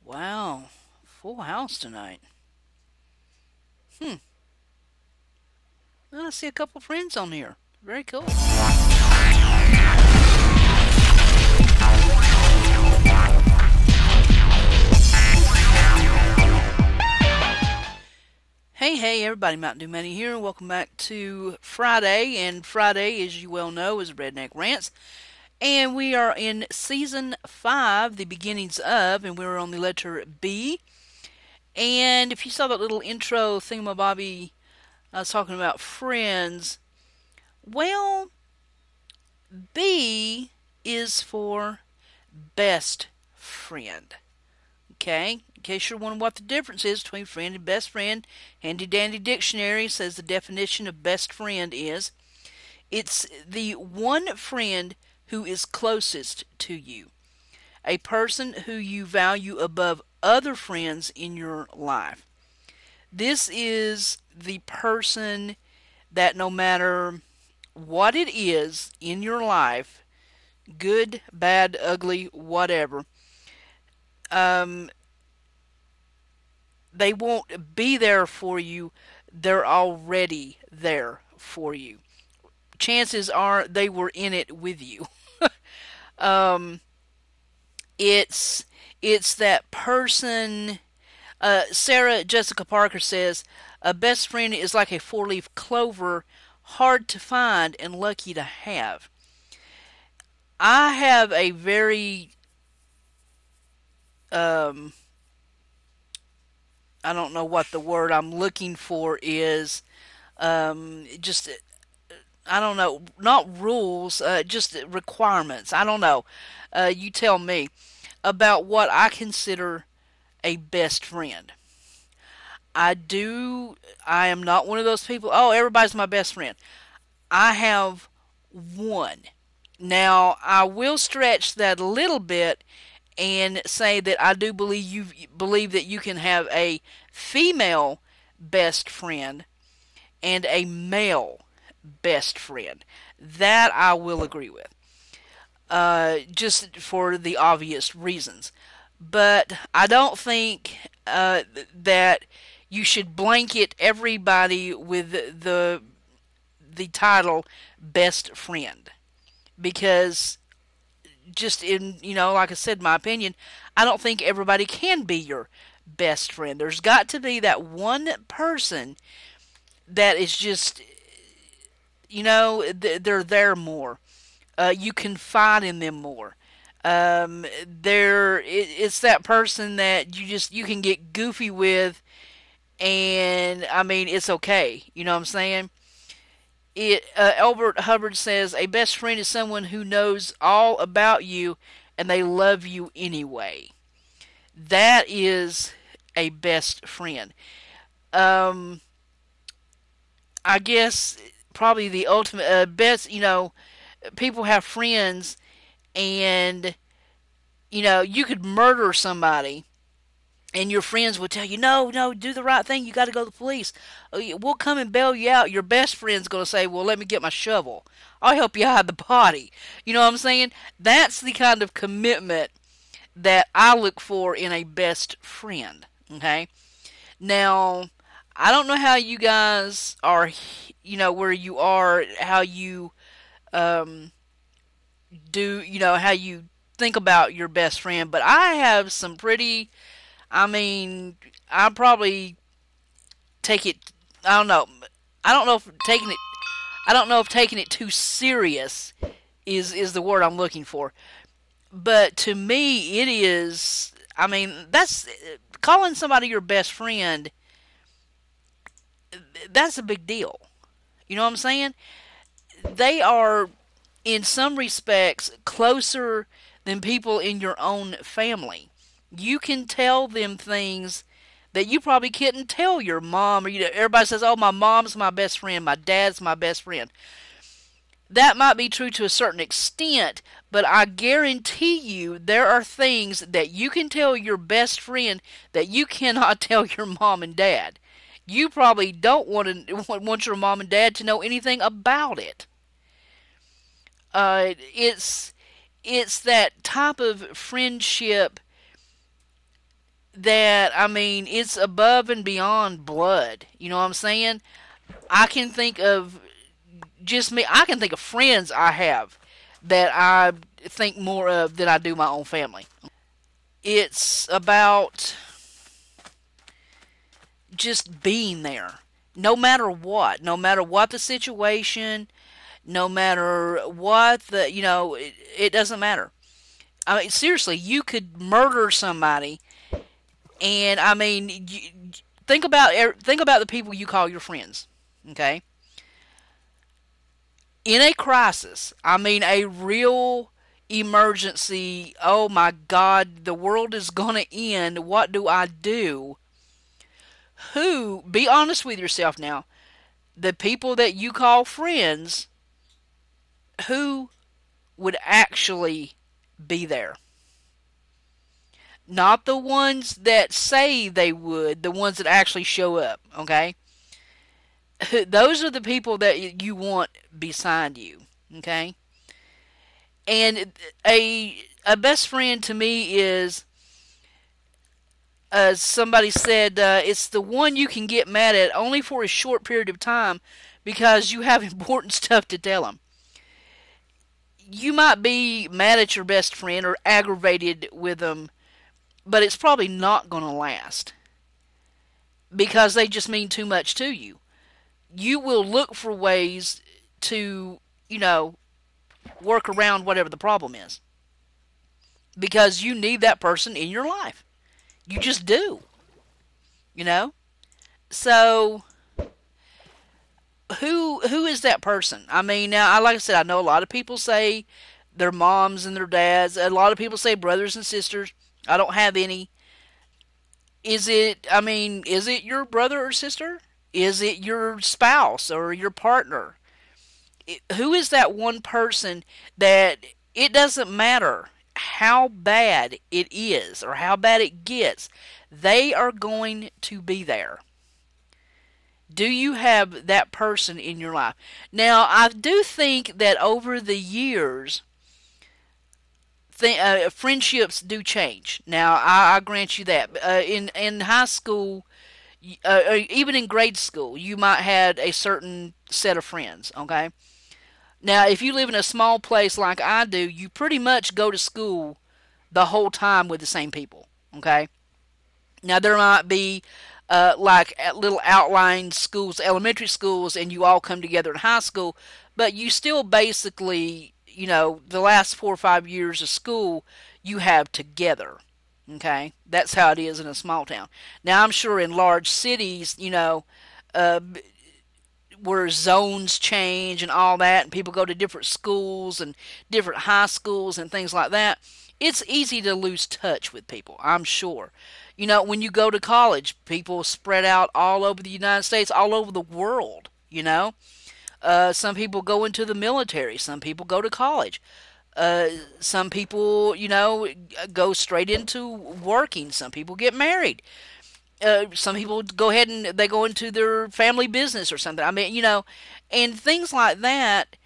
Wow, full house tonight. Hmm. Well, I see a couple friends on here. Very cool. Hey, hey, everybody, Mountain Dew Manny here, and welcome back to Friday. And Friday, as you well know, is Redneck Rants. And we are in season 5, the beginnings of, and we're on the letter B. And if you saw that little intro thingamabobby, I was talking about friends. Well, B is for best friend. Okay, in case you're wondering what the difference is between friend and best friend, Handy Dandy Dictionary says the definition of best friend is it's the one friend who is closest to you, a person who you value above other friends in your life. This is the person that no matter what it is in your life, good, bad, ugly, whatever, um, they won't be there for you. They're already there for you. Chances are they were in it with you. Um, it's that person. Sarah Jessica Parker says a best friend is like a four-leaf clover, hard to find and lucky to have. I have a very um, I don't know what the word I'm looking for is. Just I don't know, not rules, just requirements. I don't know. You tell me about what I consider a best friend. I do. I am not one of those people. Oh, everybody's my best friend. I have one. Now I will stretch that a little bit and say that I do believe that you can have a female best friend and a male best friend. That I will agree with. Just for the obvious reasons. But I don't think that you should blanket everybody with the title best friend, because just in, like I said, my opinion, I don't think everybody can be your best friend. There's got to be that one person that is just, they're there more. You confide in them more. It's that person that you can get goofy with, and I mean it's okay. You know what I'm saying? Albert Hubbard says a best friend is someone who knows all about you and they love you anyway. That is a best friend. Um, I guess probably the ultimate best. People have friends, and you could murder somebody, and your friends would tell you, no, no, do the right thing. You got to go to the police. We'll come and bail you out. Your best friend's going to say, well, let me get my shovel. I'll help you hide the body. You know what I'm saying? That's the kind of commitment that I look for in a best friend. Okay? Now, I don't know how you guys are, where you are, how you um, how you think about your best friend, but I have some pretty, I mean, I probably take it. I don't know. I don't know if taking it. I don't know if taking it too serious is the word I'm looking for. But to me, it is. I mean, that's calling somebody your best friend. That's a big deal. You know what I'm saying? They are, in some respects, closer than people in your own family. You can tell them things that you probably couldn't tell your mom. Or everybody says, "Oh, my mom's my best friend. My dad's my best friend." That might be true to a certain extent, but I guarantee you there are things that you can tell your best friend that you cannot tell your mom and dad. You probably don't want your mom and dad to know anything about it. It's that type of friendship that, I mean, it's above and beyond blood. You know what I'm saying? I can think of just me. I can think of friends I have that I think more of than I do my own family. It's about just being there, no matter what the situation, no matter what it doesn't matter. I mean, seriously, you could murder somebody, and I mean, think about the people you call your friends. Okay, in a crisis, I mean, a real emergency. Oh my God, the world is gonna end. What do I do? Who? Be honest with yourself now. The people that you call friends, who would actually be there? Not the ones that say they would, the ones that actually show up, okay? Those are the people that you want beside you, okay? And a best friend to me is, somebody said, it's the one you can get mad at only for a short period of time because you have important stuff to tell them. You might be mad at your best friend or aggravated with them, but it's probably not going to last because they just mean too much to you. You will look for ways to, work around whatever the problem is because you need that person in your life. You just do, you know? So who is that person? I mean, now, like I said, I know a lot of people say their moms and their dads. A lot of people say brothers and sisters. I don't have any. Is it your brother or sister? Is it your spouse or your partner? Who is that one person that it doesn't matter how bad it is or how bad it gets, they are going to be there? Do you have that person in your life? Now, I do think that over the years, friendships do change. Now, I grant you that. In high school, even in grade school, you might have a certain set of friends. Okay. Now, if you live in a small place like I do, you pretty much go to school the whole time with the same people. Okay. Now, there might be like at little outlying schools, elementary schools, and you all come together in high school, but you still basically, the last 4 or 5 years of school you have together. Okay, that's how it is in a small town. Now, I'm sure in large cities, uh, where zones change and all that, and people go to different schools and different high schools and things like that, it's easy to lose touch with people, I'm sure. When you go to college, people spread out all over the United States, all over the world. Some people go into the military, some people go to college. Some people, go straight into working. Some people get married. Some people go ahead and they go into their family business or something. I mean, and things like that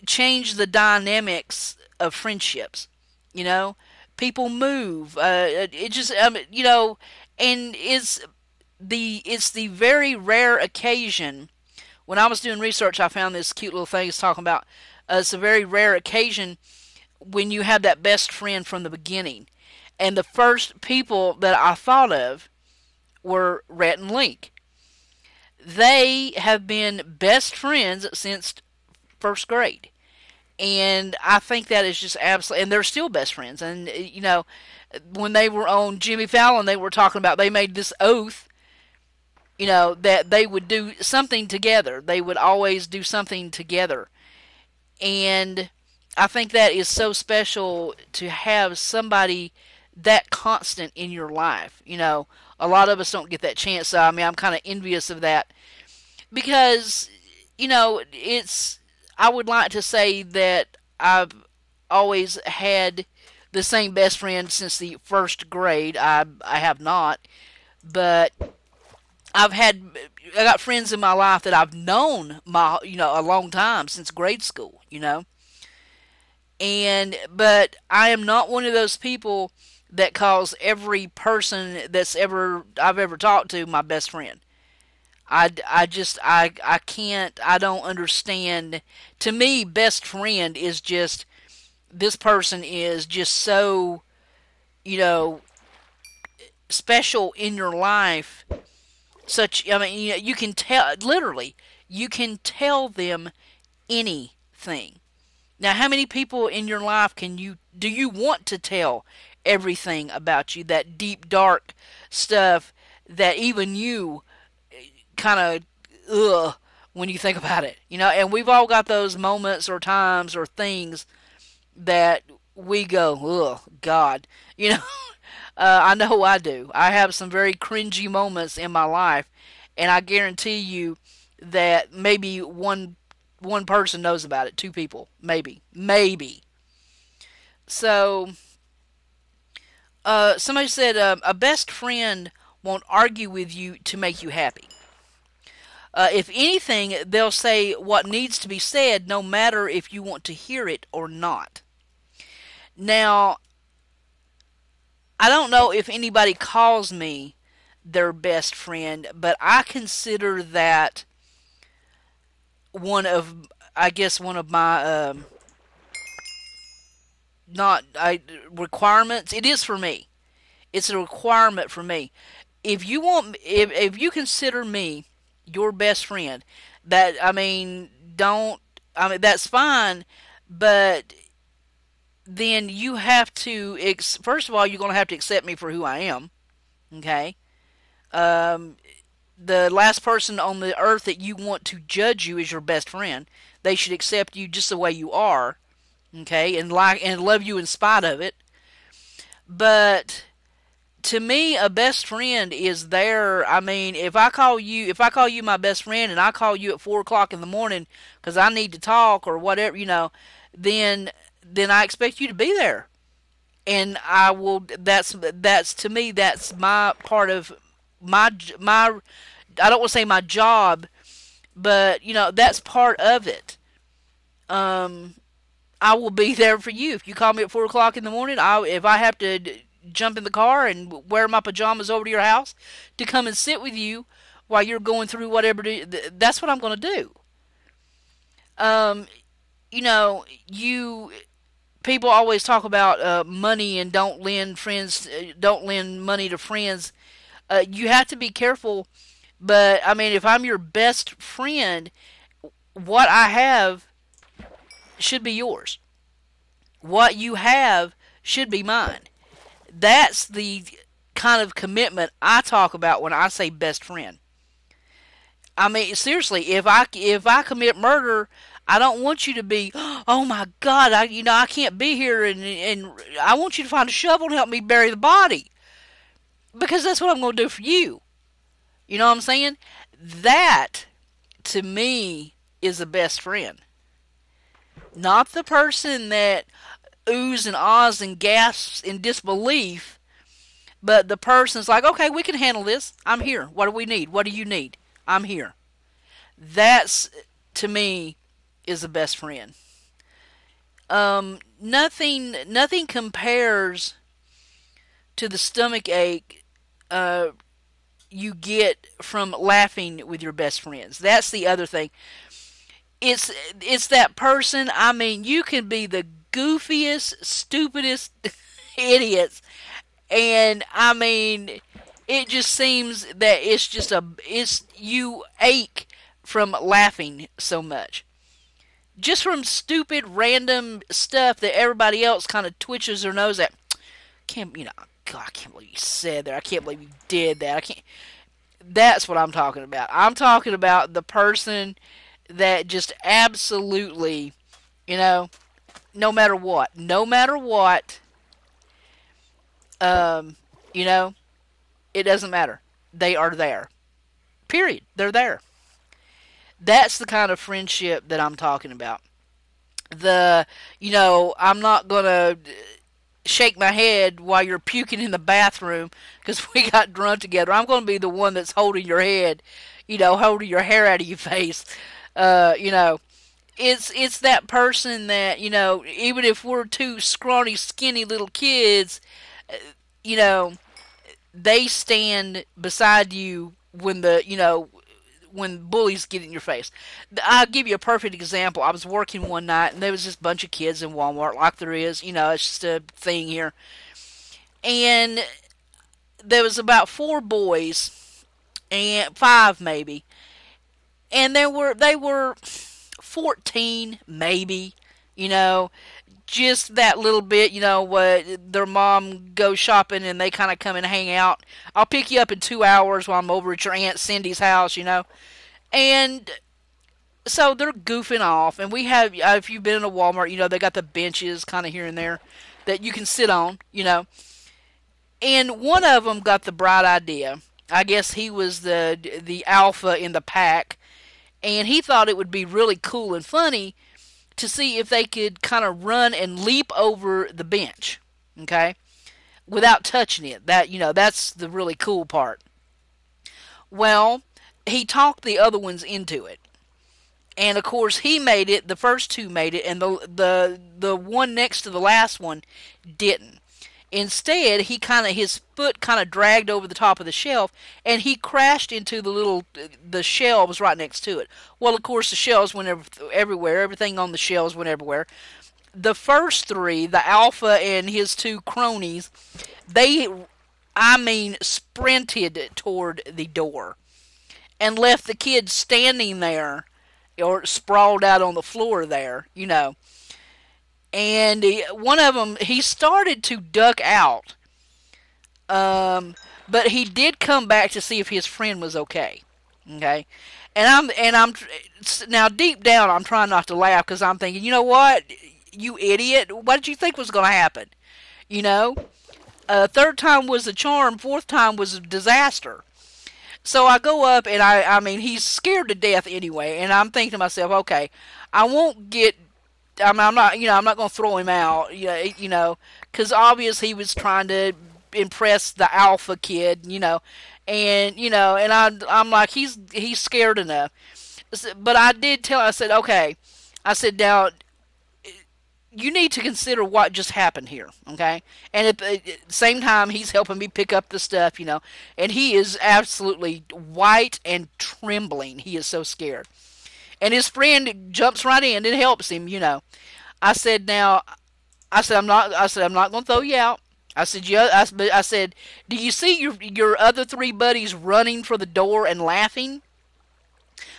change the dynamics of friendships. You know, People move. It just, and it's the very rare occasion. When I was doing research, I found this cute little thing it's talking about. It's a very rare occasion when you have that best friend from the beginning. And the first people that I thought of were Rhett and Link. They have been best friends since first grade. And I think that is just absolutely, and they're still best friends. And, when they were on Jimmy Fallon, they were talking about they made this oath, that they would do something together. They would always do something together. And I think that is so special to have somebody that constant in your life. A lot of us don't get that chance. So, I mean, I'm kind of envious of that because, I would like to say that I've always had the same best friend since the first grade. I have not, but I got friends in my life that I've known a long time since grade school. But I am not one of those people that calls every person that's ever I've ever talked to my best friend. I can't, I don't understand. To me, best friend is just, this person is just so, you know, special in your life. Such, I mean, you can tell, literally, you can tell them anything. Now, how many people in your life do you want to tell everything about you? That deep, dark stuff that even you kind of, ugh, when you think about it. And we've all got those moments or times or things that we go, ugh, God. You know, I know I do. I have some very cringy moments in my life, and I guarantee you that maybe one person knows about it, two people, maybe. So, somebody said a best friend won't argue with you to make you happy. If anything, they'll say what needs to be said, no matter if you want to hear it or not. Now, I don't know if anybody calls me their best friend, but I consider that one of, I guess, one of my not requirements. It is for me. It's a requirement for me. If you consider me your best friend, that I mean, don't I mean that's fine, but then you have to first of all, you're going to have to accept me for who I am. Okay. Um, the last person on the earth that you want to judge you is your best friend. They should accept you just the way you are, okay, and like and love you in spite of it. But to me, a best friend is there. I mean, if I call you my best friend, and I call you at 4 o'clock in the morning because I need to talk or whatever, then I expect you to be there, and I will. That's to me. That's my part of my. I don't want to say my job, but that's part of it. Um, I will be there for you. If you call me at 4 o'clock in the morning, if I have to jump in the car and wear my pajamas over to your house to come and sit with you while you're going through whatever, that's what I'm going to do. Um, you people always talk about money and don't lend money to friends. You have to be careful. But I mean, if I'm your best friend, what I have should be yours. What you have should be mine. That's the kind of commitment I talk about when I say best friend. I mean, seriously, if I commit murder, I don't want you to be, oh my God, I can't be here, and I want you to find a shovel and help me bury the body, because that's what I'm going to do for you. You know what I'm saying? That, to me, is the best friend. Not the person that oohs and ahs and gasps in disbelief, but the person's like, okay, we can handle this. I'm here. What do we need? What do you need? I'm here. That's, to me, is the best friend. Nothing compares to the stomach ache you get from laughing with your best friends. That's the other thing. It's that person. I mean, you can be the goofiest, stupidest idiots, and I mean, it just seems that it's you ache from laughing so much. Just from stupid random stuff that everybody else kind of twitches their nose at. Can't God, I can't believe you said that. I can't believe you did that. I can't. That's what I'm talking about. I'm talking about the person that just absolutely, no matter what, um, you know, it doesn't matter. They are there. Period. They're there. That's the kind of friendship that I'm talking about. I'm not going to shake my head while you're puking in the bathroom because we got drunk together. I'm going to be the one that's holding your head, holding your hair out of your face. Uh, you know, it's that person that, even if we're two scrawny, skinny little kids, you know, they stand beside you when when bullies get in your face. I'll give you a perfect example. I was working one night and there was this bunch of kids in Walmart, like there is, it's just a thing here. And there was about four boys and five maybe, and they were 14 maybe, you know, just that little bit, what their mom goes shopping and they kind of come and hang out. I'll pick you up in 2 hours while I'm over at your Aunt Cindy's house. And so they're goofing off, and we have, if you've been in a Walmart, they got the benches kind of here and there that you can sit on. And one of them got the bright idea. I guess he was the alpha in the pack, and he thought it would be really cool and funny to see if they could kind of run and leap over the bench, okay, without touching it. That's the really cool part. Well, he talked the other ones into it. And of course he made it, the first two made it, and the one next to the last one didn't. Instead, his foot kind of dragged over the top of the shelf, and he crashed into the shelves right next to it. Well, of course, the shelves went everywhere. Everything on the shelves went everywhere. The first three, the alpha and his two cronies, they, sprinted toward the door and left the kid standing there or sprawled out on the floor there. And one of them, he started to duck out, but he did come back to see if his friend was okay. Okay, and I'm now deep down, I'm trying not to laugh because I'm thinking, you know what, you idiot, what did you think was going to happen? Third time was a charm, fourth time was a disaster. So I go up and he's scared to death anyway, and I'm thinking to myself, okay, I won't get. I'm not, I'm not going to throw him out, because obviously he was trying to impress the alpha kid, and I'm like, he's scared enough. But I did I said, okay, I said, now, you need to consider what just happened here, okay? And at the same time, he's helping me pick up the stuff, and he is absolutely white and trembling. He is so scared. And his friend jumps right in and helps him. I said, now, I'm not going to throw you out. I said, yeah. I said, do you see your other three buddies running for the door and laughing?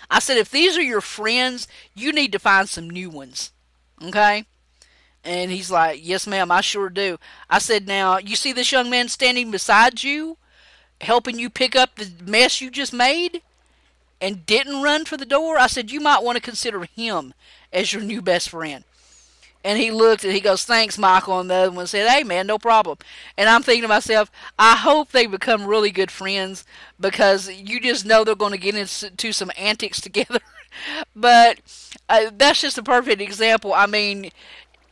I said, if these are your friends, you need to find some new ones, okay? And he's like, yes, ma'am, I sure do. I said, now, you see this young man standing beside you, helping you pick up the mess you just made? And didn't run for the door? I said, you might want to consider him as your new best friend. And he looked and he goes, thanks, Michael. And the other one said, hey, man, no problem. And I'm thinking to myself, I hope they become really good friends, because you just know they're going to get into some antics together. But that's just a perfect example.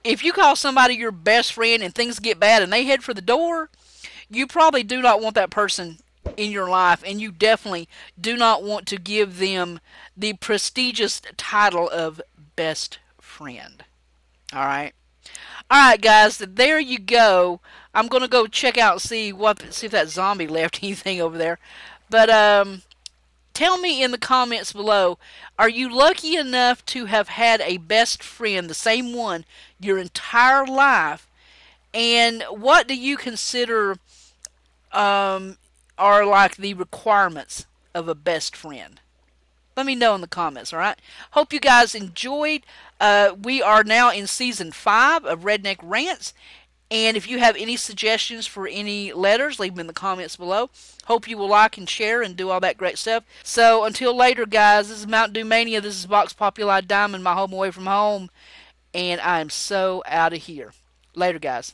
If you call somebody your best friend and things get bad and they head for the door, you probably do not want that person in your life, and you definitely do not want to give them the prestigious title of best friend. Alright, guys, there you go. I'm gonna go check out and see if that zombie left anything over there. But tell me in the comments below, are you lucky enough to have had a best friend, the same one, your entire life? And what do you consider are like the requirements of a best friend? Let me know in the comments, alright? Hope you guys enjoyed. We are now in Season 5 of Redneck Rants. And if you have any suggestions for any letters, leave them in the comments below. Hope you will like and share and do all that great stuff. So until later, guys, this is Mountain Dew Mania. This is Vox Populi Diamond, my home away from home. And I am so out of here. Later, guys.